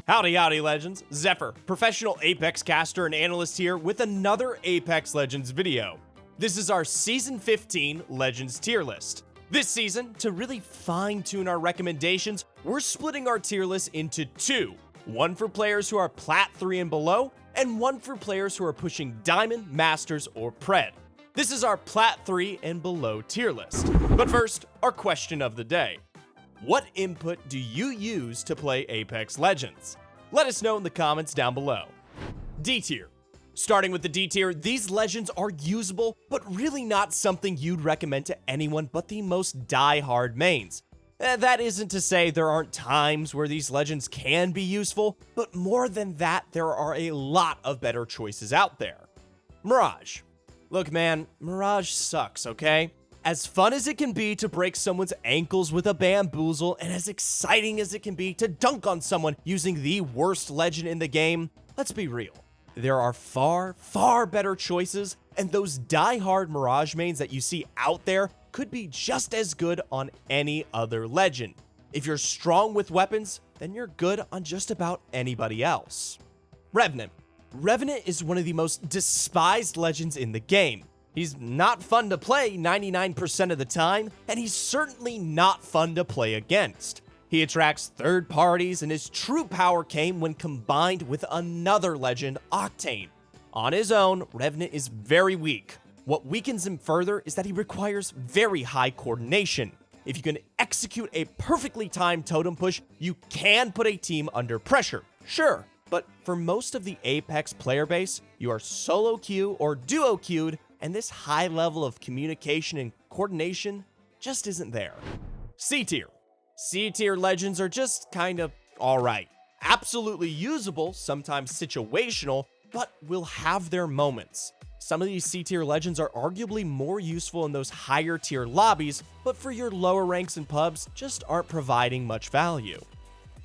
Howdy legends, Zephyr, professional Apex caster and analyst here with another Apex Legends video. This is our Season 15 Legends tier list. This season, to really fine-tune our recommendations, we're splitting our tier list into two. One for players who are Plat 3 and below, and one for players who are pushing Diamond, Masters, or Pred. This is our Plat 3 and below tier list. But first, our question of the day. What input do you use to play Apex Legends? Let us know in the comments down below. D tier. Starting with the D tier, these legends are usable, but really not something you'd recommend to anyone but the most die-hard mains. That isn't to say there aren't times where these legends can be useful, but more than that, there are a lot of better choices out there. Mirage. Look man, Mirage sucks, okay? As fun as it can be to break someone's ankles with a bamboozle, and as exciting as it can be to dunk on someone using the worst legend in the game, let's be real. There are far better choices, and those die-hard Mirage mains that you see out there could be just as good on any other legend. If you're strong with weapons, then you're good on just about anybody else. Revenant. Revenant is one of the most despised legends in the game. He's not fun to play 99% of the time, and he's certainly not fun to play against. He attracts third parties, and his true power came when combined with another legend, Octane. On his own, Revenant is very weak. What weakens him further is that he requires very high coordination. If you can execute a perfectly timed totem push, you can put a team under pressure, sure. But for most of the Apex player base, you are solo queue or duo queued, and this high level of communication and coordination just isn't there. C tier. C tier legends are just kind of alright. Absolutely usable, sometimes situational, but will have their moments. Some of these C tier legends are arguably more useful in those higher tier lobbies, but for your lower ranks and pubs, just aren't providing much value.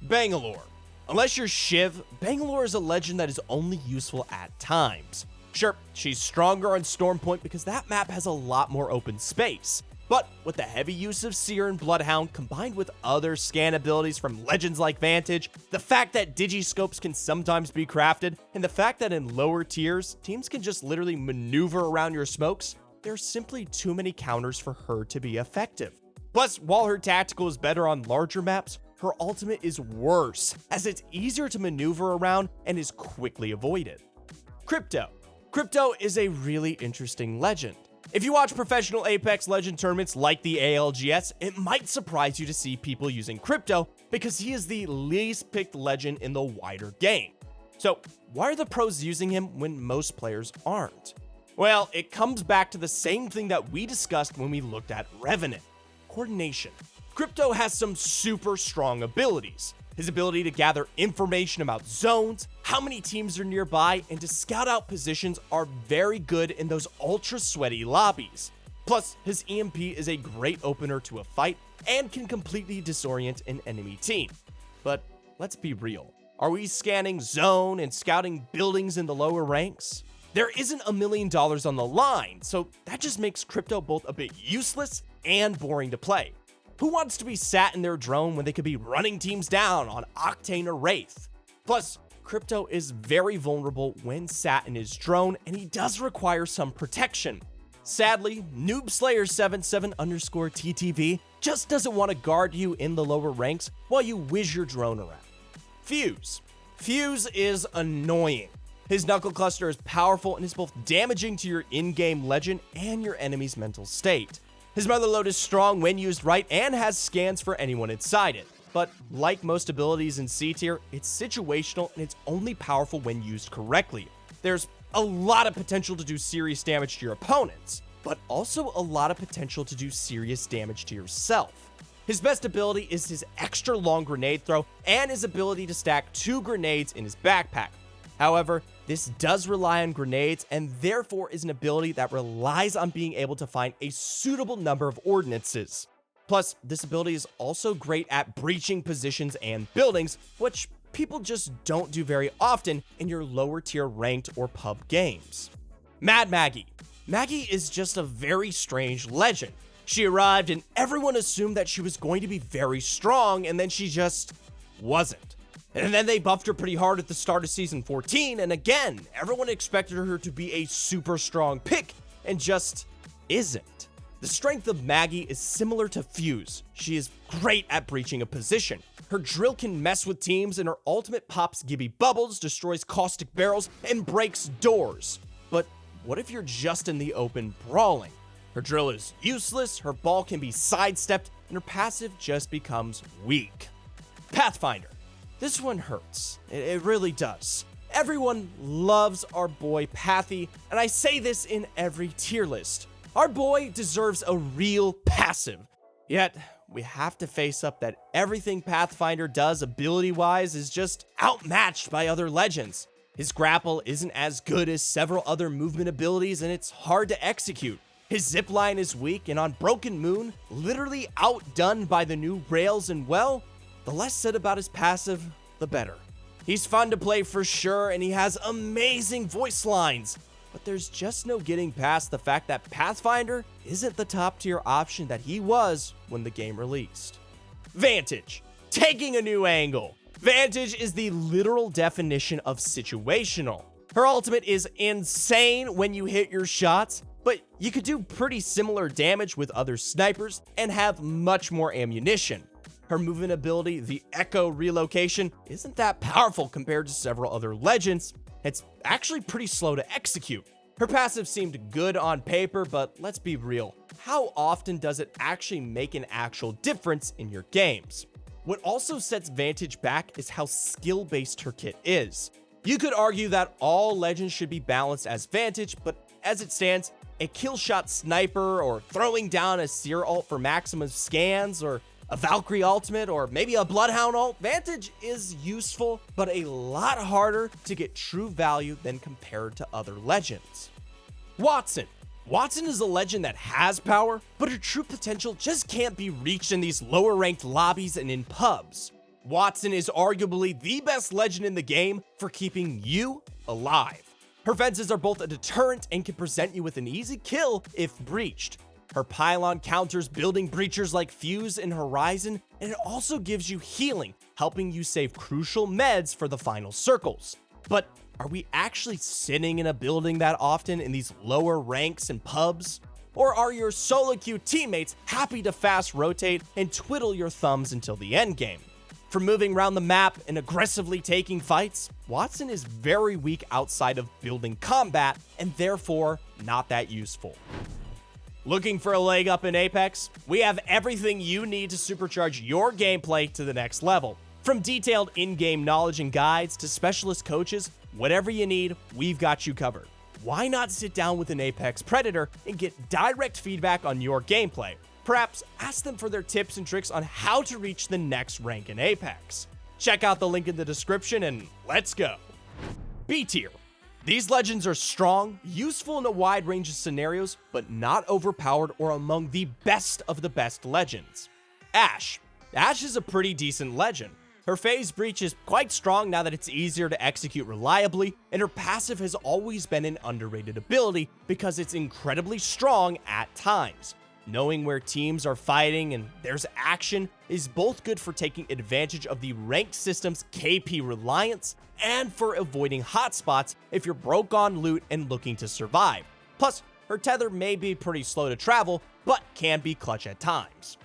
Bangalore. Unless you're Shiv, Bangalore is a legend that is only useful at times. Sure, she's stronger on Stormpoint because that map has a lot more open space. But with the heavy use of Seer and Bloodhound combined with other scan abilities from legends like Vantage, the fact that digiscopes can sometimes be crafted, and the fact that in lower tiers, teams can just literally maneuver around your smokes, there's simply too many counters for her to be effective. Plus, while her tactical is better on larger maps, her ultimate is worse, as it's easier to maneuver around and is quickly avoided. Crypto. Crypto is a really interesting legend. If you watch professional Apex Legend tournaments like the ALGS, it might surprise you to see people using Crypto because he is the least picked legend in the wider game. So why are the pros using him when most players aren't? Well, it comes back to the same thing that we discussed when we looked at Revenant: coordination. Crypto has some super strong abilities. His ability to gather information about zones, how many teams are nearby, and to scout out positions are very good in those ultra sweaty lobbies. Plus, his EMP is a great opener to a fight and can completely disorient an enemy team. But let's be real. Are we scanning zone and scouting buildings in the lower ranks? There isn't $1 million on the line, so that just makes Crypto both a bit useless and boring to play. Who wants to be sat in their drone when they could be running teams down on Octane or Wraith? Plus, Crypto is very vulnerable when sat in his drone, and he does require some protection. Sadly, NoobSlayer77_TTV just doesn't want to guard you in the lower ranks while you whiz your drone around. Fuse. Fuse is annoying. His knuckle cluster is powerful and is both damaging to your in-game legend and your enemy's mental state. His mother load is strong when used right and has scans for anyone inside it. But like most abilities in C tier, it's situational and it's only powerful when used correctly. There's a lot of potential to do serious damage to your opponents, but also a lot of potential to do serious damage to yourself. His best ability is his extra long grenade throw and his ability to stack 2 grenades in his backpack. However, this does rely on grenades and therefore is an ability that relies on being able to find a suitable number of ordnances. Plus, this ability is also great at breaching positions and buildings, which people just don't do very often in your lower tier ranked or pub games. Mad Maggie. Maggie is just a very strange legend. She arrived and everyone assumed that she was going to be very strong, and then she just wasn't. And then they buffed her pretty hard at the start of Season 14, and again, everyone expected her to be a super strong pick, and just isn't. The strength of Maggie is similar to Fuse. She is great at breaching a position. Her drill can mess with teams, and her ultimate pops Gibby Bubbles, destroys caustic barrels, and breaks doors. But what if you're just in the open brawling? Her drill is useless, her ball can be sidestepped, and her passive just becomes weak. Pathfinder. This one hurts. It really does. Everyone loves our boy Pathy, and I say this in every tier list. Our boy deserves a real passive. Yet, we have to face up that everything Pathfinder does ability-wise is just outmatched by other legends. His grapple isn't as good as several other movement abilities, and it's hard to execute. His zipline is weak, and on Broken Moon, literally outdone by the new rails, and well, the less said about his passive, the better. He's fun to play for sure, and he has amazing voice lines, but there's just no getting past the fact that Pathfinder isn't the top tier option that he was when the game released. Vantage. Taking a new angle. Vantage is the literal definition of situational. Her ultimate is insane when you hit your shots, but you could do pretty similar damage with other snipers and have much more ammunition. Her movement ability, the Echo Relocation, isn't that powerful compared to several other legends. It's actually pretty slow to execute. Her passive seemed good on paper, but let's be real. How often does it actually make an actual difference in your games? What also sets Vantage back is how skill-based her kit is. You could argue that all legends should be balanced as Vantage, but as it stands, a killshot sniper or throwing down a Seer ult for maximum scans or a Valkyrie ultimate, or maybe a Bloodhound ult, Vantage is useful, but a lot harder to get true value than compared to other legends. Watson. Watson is a legend that has power, but her true potential just can't be reached in these lower ranked lobbies and in pubs. Watson is arguably the best legend in the game for keeping you alive. Her fences are both a deterrent and can present you with an easy kill if breached. Her pylon counters building breachers like Fuse and Horizon, and it also gives you healing, helping you save crucial meds for the final circles. But are we actually sitting in a building that often in these lower ranks and pubs? Or are your solo queue teammates happy to fast rotate and twiddle your thumbs until the endgame? For moving around the map and aggressively taking fights, Watson is very weak outside of building combat and therefore not that useful. Looking for a leg up in Apex? We have everything you need to supercharge your gameplay to the next level. From detailed in-game knowledge and guides to specialist coaches, whatever you need, we've got you covered. Why not sit down with an Apex Predator and get direct feedback on your gameplay? Perhaps ask them for their tips and tricks on how to reach the next rank in Apex. Check out the link in the description and let's go. B tier. These legends are strong, useful in a wide range of scenarios, but not overpowered or among the best of the best legends. Ashe. Ashe is a pretty decent legend. Her phase breach is quite strong now that it's easier to execute reliably, and her passive has always been an underrated ability because it's incredibly strong at times. Knowing where teams are fighting and there's action is both good for taking advantage of the ranked system's KP reliance and for avoiding hotspots if you're broke on loot and looking to survive. Plus, her tether may be pretty slow to travel, but can be clutch at times.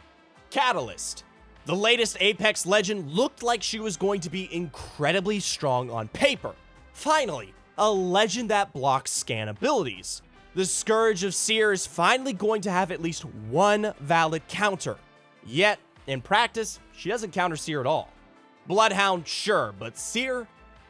Catalyst. The latest Apex legend looked like she was going to be incredibly strong on paper. Finally, a legend that blocks scan abilities. The Scourge of Seer is finally going to have at least one valid counter. Yet, in practice, she doesn't counter Seer at all. Bloodhound, sure, but Seer,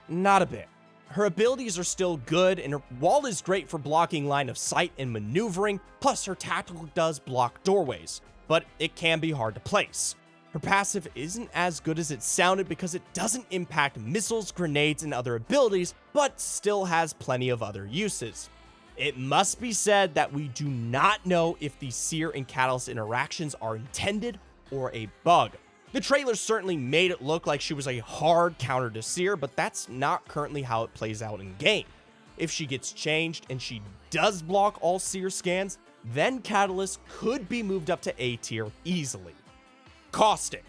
not a bit. Her abilities are still good, and her wall is great for blocking line of sight and maneuvering, plus her tactical does block doorways, but it can be hard to place. Her passive isn't as good as it sounded because it doesn't impact missiles, grenades, and other abilities, but still has plenty of other uses. It must be said that we do not know if the Seer and Catalyst interactions are intended or a bug. The trailer certainly made it look like she was a hard counter to Seer, but that's not currently how it plays out in game. If she gets changed and she does block all Seer scans, then Catalyst could be moved up to A tier easily. Caustic.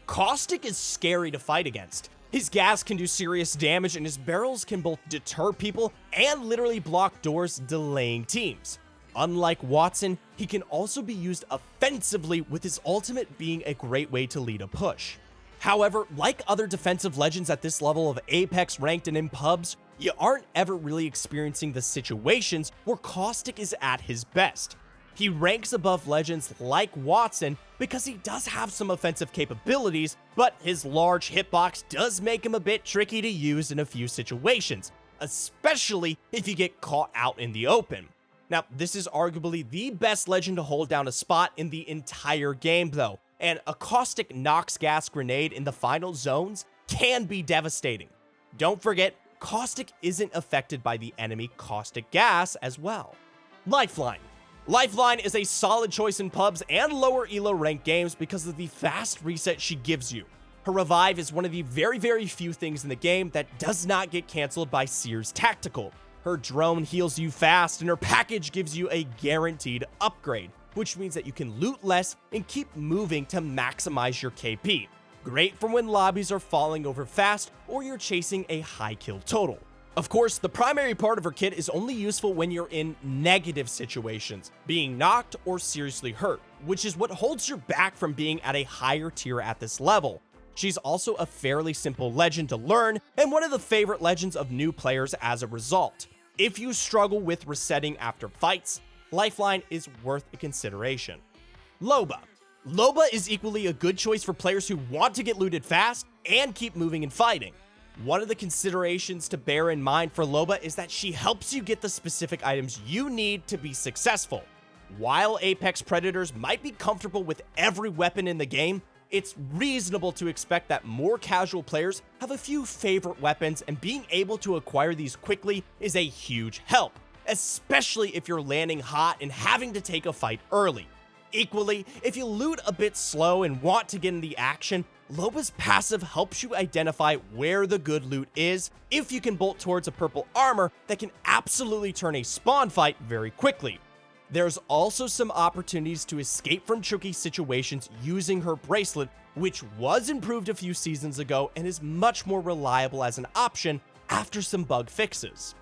Caustic is scary to fight against. His gas can do serious damage, and his barrels can both deter people and literally block doors, delaying teams. Unlike Watson, he can also be used offensively, with his ultimate being a great way to lead a push. However, like other defensive legends at this level of Apex ranked and in pubs, you aren't ever really experiencing the situations where Caustic is at his best. He ranks above legends like Watson because he does have some offensive capabilities, but his large hitbox does make him a bit tricky to use in a few situations, especially if you get caught out in the open. Now, this is arguably the best legend to hold down a spot in the entire game though, and a Caustic Nox gas grenade in the final zones can be devastating. Don't forget, Caustic isn't affected by the enemy Caustic gas as well. Lifeline. Lifeline is a solid choice in pubs and lower elo ranked games because of the fast reset she gives you. Her revive is one of the very few things in the game that does not get cancelled by Sears Tactical. Her drone heals you fast, and her package gives you a guaranteed upgrade, which means that you can loot less and keep moving to maximize your KP. Great for when lobbies are falling over fast or you're chasing a high kill total. Of course, the primary part of her kit is only useful when you're in negative situations, being knocked or seriously hurt, which is what holds you back from being at a higher tier at this level. She's also a fairly simple legend to learn and one of the favorite legends of new players as a result. If you struggle with resetting after fights, Lifeline is worth a consideration. Loba. Loba is equally a good choice for players who want to get looted fast and keep moving and fighting. One of the considerations to bear in mind for Loba is that she helps you get the specific items you need to be successful. While Apex Predators might be comfortable with every weapon in the game, it's reasonable to expect that more casual players have a few favorite weapons, and being able to acquire these quickly is a huge help, especially if you're landing hot and having to take a fight early. Equally, if you loot a bit slow and want to get in the action, Loba's passive helps you identify where the good loot is if you can bolt towards a purple armor that can absolutely turn a spawn fight very quickly. There's also some opportunities to escape from tricky situations using her bracelet, which was improved a few seasons ago and is much more reliable as an option after some bug fixes.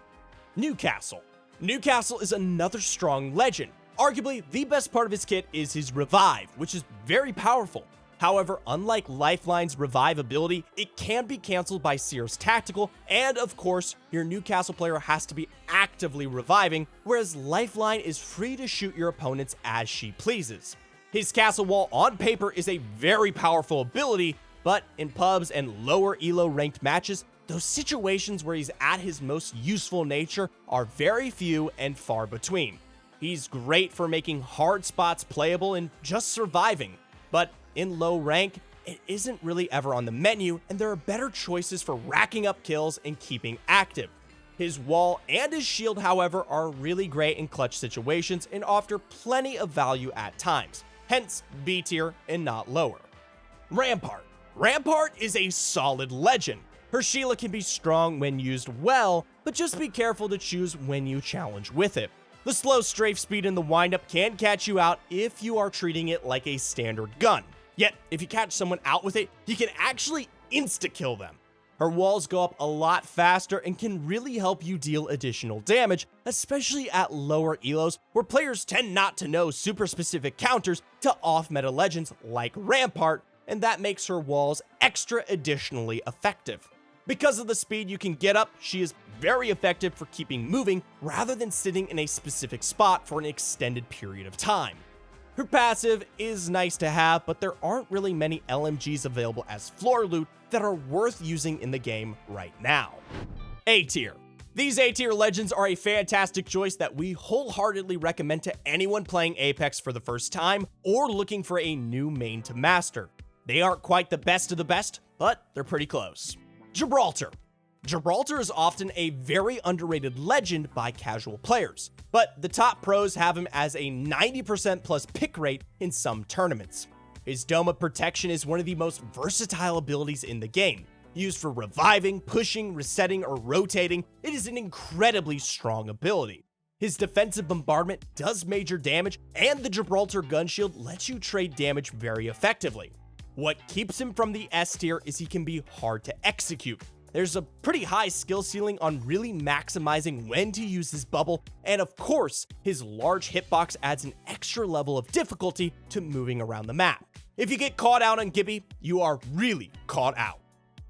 Newcastle. Newcastle is another strong legend. Arguably, the best part of his kit is his revive, which is very powerful. However, unlike Lifeline's revive ability, it can be cancelled by Sears Tactical, and of course, your Newcastle player has to be actively reviving, whereas Lifeline is free to shoot your opponents as she pleases. His castle wall on paper is a very powerful ability, but in pubs and lower elo ranked matches, those situations where he's at his most useful nature are very few and far between. He's great for making hard spots playable and just surviving, but in low rank, it isn't really ever on the menu, and there are better choices for racking up kills and keeping active. His wall and his shield, however, are really great in clutch situations and offer plenty of value at times, hence B tier and not lower. Rampart. Rampart is a solid legend. Her Sheila can be strong when used well, but just be careful to choose when you challenge with it. The slow strafe speed in the windup can catch you out if you are treating it like a standard gun. Yet, if you catch someone out with it, you can actually insta-kill them. Her walls go up a lot faster and can really help you deal additional damage, especially at lower elos where players tend not to know super specific counters to off-meta legends like Rampart, and that makes her walls extra additionally effective. Because of the speed you can get up, she is very effective for keeping moving rather than sitting in a specific spot for an extended period of time. Her passive is nice to have, but there aren't really many LMGs available as floor loot that are worth using in the game right now. A tier. These A tier legends are a fantastic choice that we wholeheartedly recommend to anyone playing Apex for the first time or looking for a new main to master. They aren't quite the best of the best, but they're pretty close. Gibraltar. Gibraltar is often a very underrated legend by casual players, but the top pros have him as a 90% plus pick rate in some tournaments. His Dome of Protection is one of the most versatile abilities in the game. Used for reviving, pushing, resetting, or rotating, it is an incredibly strong ability. His defensive bombardment does major damage, and the Gibraltar gun shield lets you trade damage very effectively. What keeps him from the S tier is he can be hard to execute. There's a pretty high skill ceiling on really maximizing when to use his bubble, and of course, his large hitbox adds an extra level of difficulty to moving around the map. If you get caught out on Gibby, you are really caught out.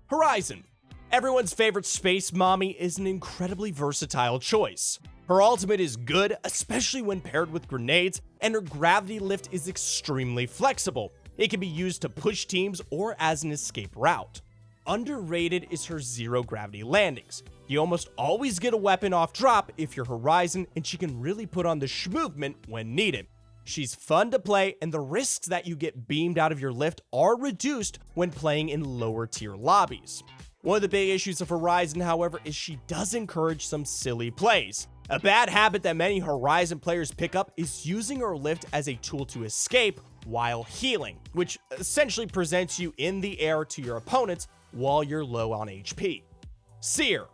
Horizon. Everyone's favorite space mommy is an incredibly versatile choice. Her ultimate is good, especially when paired with grenades, and her gravity lift is extremely flexible. It can be used to push teams or as an escape route. Underrated is her zero gravity landings. You almost always get a weapon off drop if you're Horizon, and she can really put on the sh-movement when needed. She's fun to play, and the risks that you get beamed out of your lift are reduced when playing in lower tier lobbies. One of the big issues of Horizon, however, is she does encourage some silly plays. A bad habit that many Horizon players pick up is using her lift as a tool to escape while healing, which essentially presents you in the air to your opponents while you're low on HP. Seer.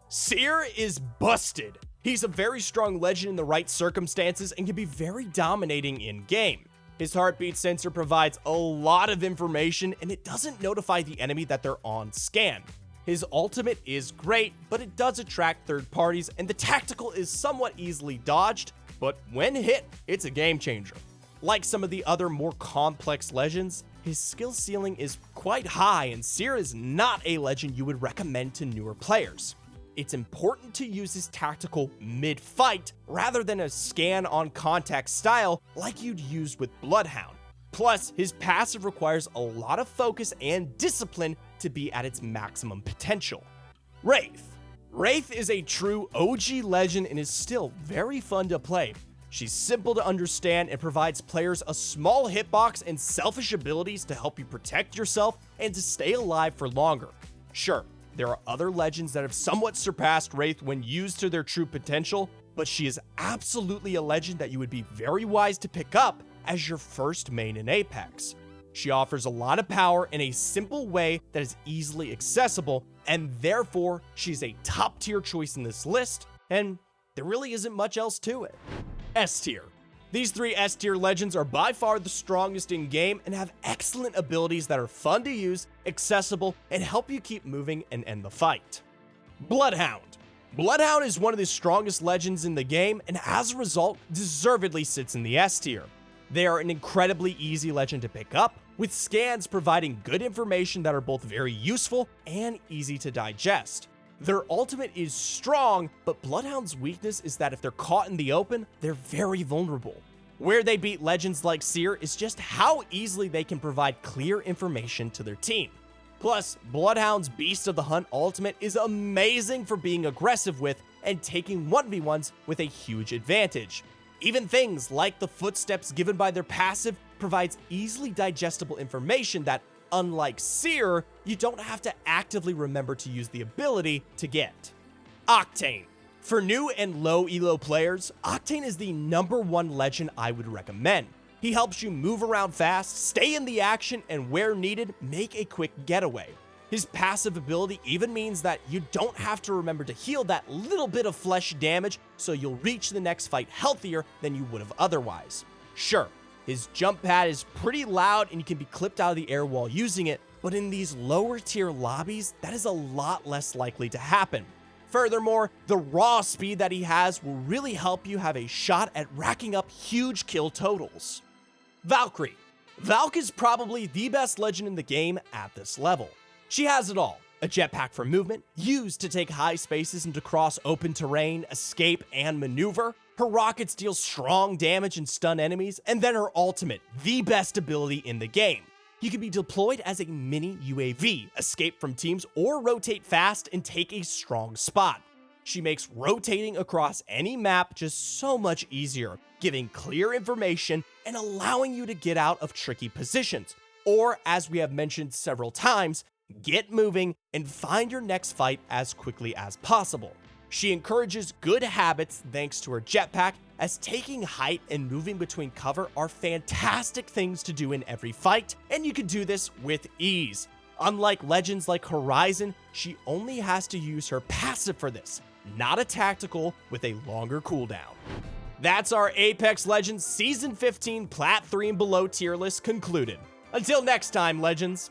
Seer is busted. He's a very strong legend in the right circumstances and can be very dominating in-game. His heartbeat sensor provides a lot of information, and it doesn't notify the enemy that they're on scan. His ultimate is great, but it does attract third parties, and the tactical is somewhat easily dodged, but when hit, it's a game changer. Like some of the other more complex legends, his skill ceiling is quite high, and Seer is not a legend you would recommend to newer players. It's important to use his tactical mid-fight rather than a scan on contact style like you'd use with Bloodhound. Plus, his passive requires a lot of focus and discipline to be at its maximum potential. Wraith. Wraith is a true OG legend and is still very fun to play. She's simple to understand and provides players a small hitbox and selfish abilities to help you protect yourself and to stay alive for longer. Sure, there are other legends that have somewhat surpassed Wraith when used to their true potential, but she is absolutely a legend that you would be very wise to pick up as your first main in Apex. She offers a lot of power in a simple way that is easily accessible, and therefore she's a top tier choice in this list, and there really isn't much else to it. S tier. These three S tier legends are by far the strongest in game and have excellent abilities that are fun to use, accessible, and help you keep moving and end the fight. Bloodhound. Bloodhound is one of the strongest legends in the game, and as a result, deservedly sits in the S tier. They are an incredibly easy legend to pick up, with scans providing good information that are both very useful and easy to digest. Their ultimate is strong, but Bloodhound's weakness is that if they're caught in the open, they're very vulnerable. Where they beat legends like Seer is just how easily they can provide clear information to their team. Plus, Bloodhound's Beast of the Hunt ultimate is amazing for being aggressive with and taking 1v1s with a huge advantage. Even things like the footsteps given by their passive provides easily digestible information that, unlike Seer, you don't have to actively remember to use the ability to get. Octane. For new and low elo players, Octane is the #1 legend I would recommend. He helps you move around fast, stay in the action, and where needed, make a quick getaway. His passive ability even means that you don't have to remember to heal that little bit of flesh damage, so you'll reach the next fight healthier than you would have otherwise. Sure, his jump pad is pretty loud and you can be clipped out of the air while using it, but in these lower tier lobbies, that is a lot less likely to happen. Furthermore, the raw speed that he has will really help you have a shot at racking up huge kill totals. Valkyrie. Valk is probably the best legend in the game at this level. She has it all. A jetpack for movement, used to take high spaces and to cross open terrain, escape, and maneuver. Her rockets deal strong damage and stun enemies, and then her ultimate, the best ability in the game. You can be deployed as a mini UAV, escape from teams, or rotate fast and take a strong spot. She makes rotating across any map just so much easier, giving clear information and allowing you to get out of tricky positions. Or, as we have mentioned several times, get moving and find your next fight as quickly as possible. She encourages good habits thanks to her jetpack, as taking height and moving between cover are fantastic things to do in every fight, and you can do this with ease. Unlike legends like Horizon, she only has to use her passive for this, not a tactical with a longer cooldown. That's our Apex Legends Season 15 Plat 3 and below tier list concluded. Until next time, Legends.